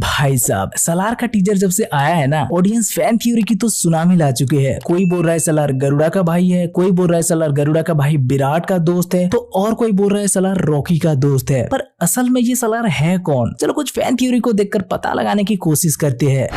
भाई साहब सलार का टीजर जब से आया है ना, ऑडियंस फैन थ्योरी की तो सुनामी ला चुके हैं। कोई बोल रहा है सलार गरुड़ा का भाई है, कोई बोल रहा है सलार गरुड़ा का भाई विराट का दोस्त है, तो और कोई बोल रहा है सलार रॉकी का दोस्त है। पर असल में ये सलार है कौन? चलो कुछ फैन थ्योरी को देखकर पता लगाने की कोशिश करते हैं।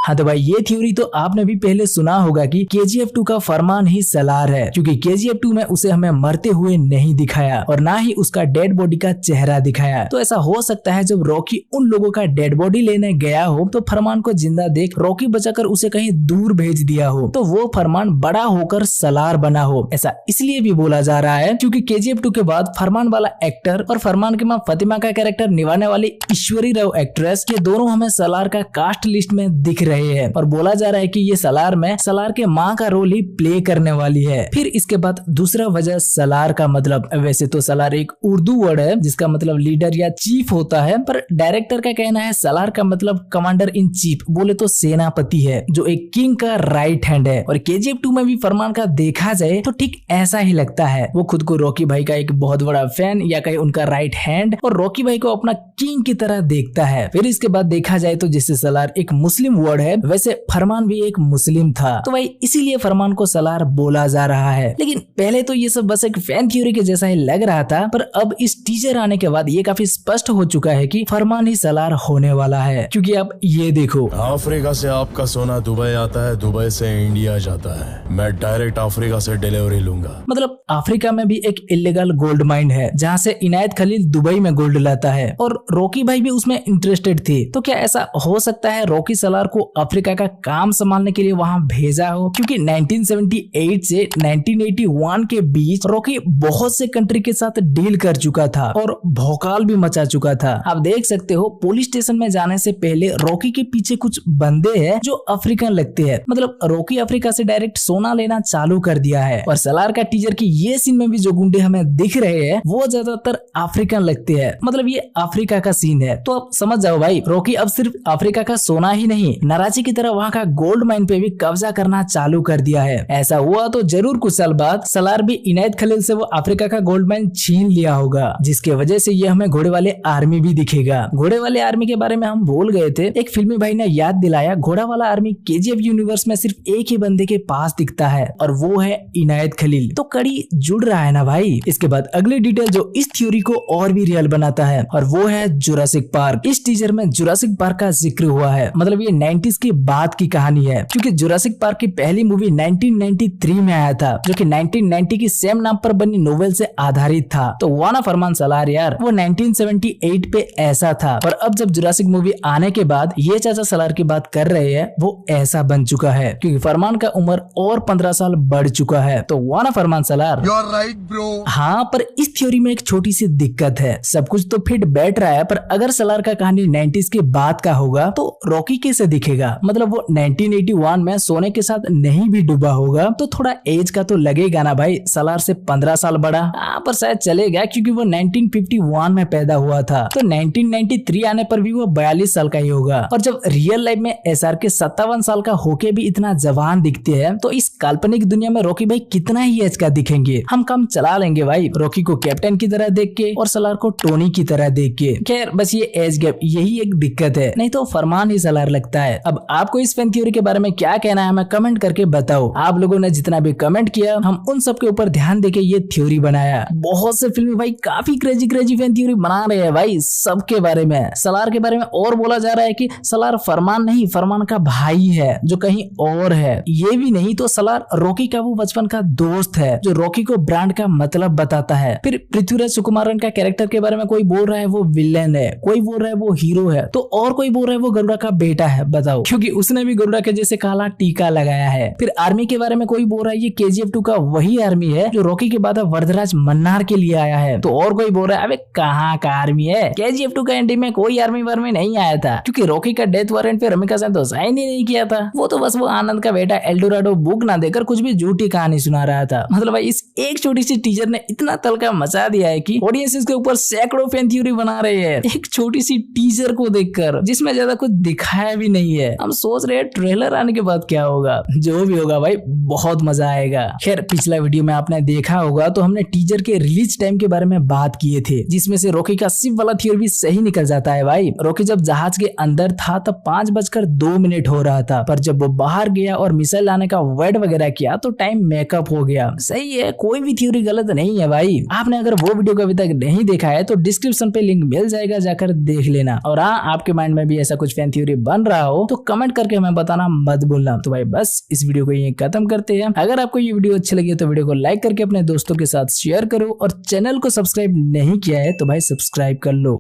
हाँ तो भाई ये थ्योरी तो आपने भी पहले सुना होगा कि KGF 2 का फरमान ही सलार है, क्योंकि KGF 2 में उसे हमें मरते हुए नहीं दिखाया और ना ही उसका डेड बॉडी का चेहरा दिखाया। तो ऐसा हो सकता है जब रॉकी उन लोगों का डेड बॉडी लेने गया हो तो फरमान को जिंदा देख रॉकी बचाकर उसे कहीं दूर भेज दिया हो, तो वो फरमान बड़ा होकर सलार बना हो। ऐसा इसलिए भी बोला जा रहा है क्योंकि KGF 2 के बाद फरमान वाला एक्टर और फरमान की मां फतिमा का कैरेक्टर निभाने वाली ईश्वरी राव एक्ट्रेस, ये दोनों हमें सलार का कास्ट लिस्ट में दिख रहे हैं और बोला जा रहा है कि ये सलार में सलार के माँ का रोल ही प्ले करने वाली है। फिर इसके बाद दूसरा वजह सलार का मतलब, वैसे तो सलार एक उर्दू वर्ड है जिसका मतलब लीडर या चीफ होता है, पर डायरेक्टर का कहना है सलार का मतलब कमांडर इन चीफ, बोले तो सेनापति है, जो एक किंग का राइट हैंड है। और KGF 2 में भी फरमान का देखा जाए तो ठीक ऐसा ही लगता है। वो खुद को रॉकी भाई का एक बहुत बड़ा फैन या कहीं उनका राइट हैंड और रॉकी भाई को अपना किंग की तरह देखता है। फिर इसके बाद देखा जाए तो जैसे सलार एक मुस्लिम वर्ड है वैसे फरमान भी एक मुस्लिम था, तो भाई इसीलिए फरमान को सलार बोला जा रहा है। लेकिन पहले तो ये सब बस एक फैन थ्योरी के जैसा ही लग रहा था, पर अब इस टीजर आने के बाद ये काफी स्पष्ट हो चुका है कि फरमान ही सलार होने वाला है। क्योंकि अब ये देखो, अफ्रीका से आपका सोना दुबई आता है, दुबई से इंडिया जाता है, मैं डायरेक्ट अफ्रीका से डिलीवरी लूंगा। मतलब अफ्रीका में भी एक इलीगल गोल्ड माइन है जहाँ से इनायत खलील दुबई में गोल्ड लाता है और रॉकी भाई भी उसमें इंटरेस्टेड थे। तो क्या ऐसा हो सकता है रॉकी सलार को अफ्रीका का काम संभालने के लिए वहां भेजा हो? क्योंकि 1978 से 1981 के बीच रॉकी बहुत से कंट्री के साथ डील कर चुका था और भौकाल भी मचा चुका था। आप देख सकते हो पुलिस स्टेशन में जाने से पहले रॉकी के पीछे कुछ बंदे हैं जो अफ्रीकन लगते हैं। मतलब रॉकी अफ्रीका से डायरेक्ट सोना लेना चालू कर दिया है। और सलार का टीजर की ये सीन में भी जो गुंडे हमें दिख रहे हैं वो ज्यादातर अफ्रीकन लगते हैं। मतलब ये अफ्रीका का सीन है। तो अब समझ जाओ भाई, रॉकी अब सिर्फ अफ्रीका का सोना ही नहीं, नाराजी की तरह वहाँ का गोल्ड माइन पे भी कब्जा करना चालू कर दिया है। ऐसा हुआ तो जरूर कुछ साल बाद सलार भी इनायत खलील से वो अफ्रीका का गोल्ड माइन छीन लिया होगा, जिसके वजह से ये हमें घोड़े वाले आर्मी भी दिखेगा। घोड़े वाले आर्मी के बारे में हम भूल गए थे, एक फिल्मी भाई ने याद दिलाया। घोड़ा वाला आर्मी KGF यूनिवर्स में सिर्फ एक ही बंदे के पास दिखता है और वो है इनायत खलील। तो कड़ी जुड़ रहा है ना भाई। इसके बाद अगली डिटेल जो इस थ्योरी को और भी रियल बनाता है और वो है जुरासिक पार्क। इस टीजर में जुरासिक पार्क का जिक्र हुआ है। मतलब ये 90s की बात की कहानी है, क्योंकि जुरासिक पार्क की पहली मूवी 1993 में आया था, जो कि 1990 की सेम नाम पर बनी नोवेल से आधारित था। तो वो ना फरमान सलार यार, वो 1978 पे ऐसा था। और अब जब जुरासिक मूवी आने के बाद ये चाचा सलार की बात कर रहे हैं, वो ऐसा बन चुका है क्योंकि फरमान का उम्र और 15 साल बढ़ चुका है। तो वो ना Farman Salar. You are right bro. हाँ, पर इस थ्योरी में एक छोटी सी दिक्कत है। सब कुछ तो फिट बैठ रहा है, पर अगर सलार का कहानी 90s के बाद का होगा तो रॉकी कैसे दिखेगा? मतलब वो 1981 में सोने के साथ नहीं भी डूबा होगा तो थोड़ा एज का तो लगेगा ना भाई, सलार से 15 साल बड़ा। पर शायद चलेगा क्योंकि वो 1951 में पैदा हुआ था, तो 1993 आने पर भी वो 42 साल का ही होगा। और जब रियल लाइफ में SRK 57 साल का होके भी इतना जवान दिखते हैं, तो इस काल्पनिक दुनिया में रॉकी भाई कितना ही एज का दिखेंगे। हम काम चला लेंगे भाई, रॉकी को कैप्टन की तरह देख के और सलार को टोनी की तरह देख के। खैर बस ये एज गैप यही एक दिक्कत है, नहीं तो फरमान ही सलार लगता है। अब आपको इस फैन थ्योरी के बारे में क्या कहना है हमें कमेंट करके बताओ। आप लोगों ने जितना भी कमेंट किया हम उन सब के ऊपर ध्यान देके ये थ्योरी बनाया। बहुत से फिल्मी भाई काफी क्रेजी फैन थ्योरी बना रहे हैं भाई सबके बारे में। सलार के बारे में और बोला जा रहा है कि सलार फरमान नहीं, फरमान का भाई है जो कहीं और है। ये भी नहीं तो सलार रॉकी का वो बचपन का दोस्त है जो रॉकी को ब्रांड का मतलब बताता है। फिर पृथ्वीराज सुकुमारन का कैरेक्टर के बारे में कोई बोल रहा है वो विलेन है, कोई बोल रहा है वो हीरो है, तो और कोई बोल रहा है वो गरुड़ा का बेटा है। बताओ, क्योंकि उसने भी गरुड़ा के जैसे काला टीका लगाया है। फिर आर्मी के बारे में कोई बोल रहा है ये KGF 2 का वही आर्मी है जो रॉकी के बाद वरदराज मन्नार के लिए आया है। तो और कोई बोल रहा है अबे कहाँ का आर्मी है, KGF 2 का एंडिंग में कोई आर्मी वार्मी नहीं आया था, क्योंकि रॉकी का डेथ वारंट पे रमिका सेन तो साइन ही नहीं किया था। वो तो बस वो आनंद का बेटा एल्डोराडो बुक ना देकर कुछ भी झूठी कहानी सुना रहा था। मतलब भाई इस एक छोटी सी टीजर ने इतना तलका मचा दिया है कि ऑडियंस इसके ऊपर सैकड़ों फैन थ्योरी बना रहे हैं एक छोटी सी टीजर को देखकर, जिसमें ज्यादा कुछ दिखाया भी नहीं है। है। हम सोच रहे हैं ट्रेलर आने के बाद क्या होगा। जो भी होगा भाई बहुत मजा आएगा। खैर पिछला वीडियो में आपने देखा होगा तो हमने टीजर के रिलीज टाइम के बारे में बात किए थे, जिसमें से रॉकी का शिप वाला थियोरी भी सही निकल जाता है भाई। रॉकी जब जहाज के अंदर था तब 5:02 हो रहा था, पर जब वो बाहर गया और मिसाइल लाने का वेट वगैरह किया तो टाइम मेकअप हो गया। सही है, कोई भी थ्योरी गलत नहीं है भाई। आपने अगर वो वीडियो को अभी तक नहीं देखा है तो डिस्क्रिप्शन पे लिंक मिल जाएगा, जाकर देख लेना। और हाँ, आपके माइंड में भी ऐसा कुछ फैन थ्योरी बन रहा हो तो कमेंट करके हमें बताना मत भूलना। तो भाई बस इस वीडियो को यहीं खत्म करते हैं। अगर आपको ये वीडियो अच्छी लगी तो वीडियो को लाइक करके अपने दोस्तों के साथ शेयर करो, और चैनल को सब्सक्राइब नहीं किया है तो भाई सब्सक्राइब कर लो।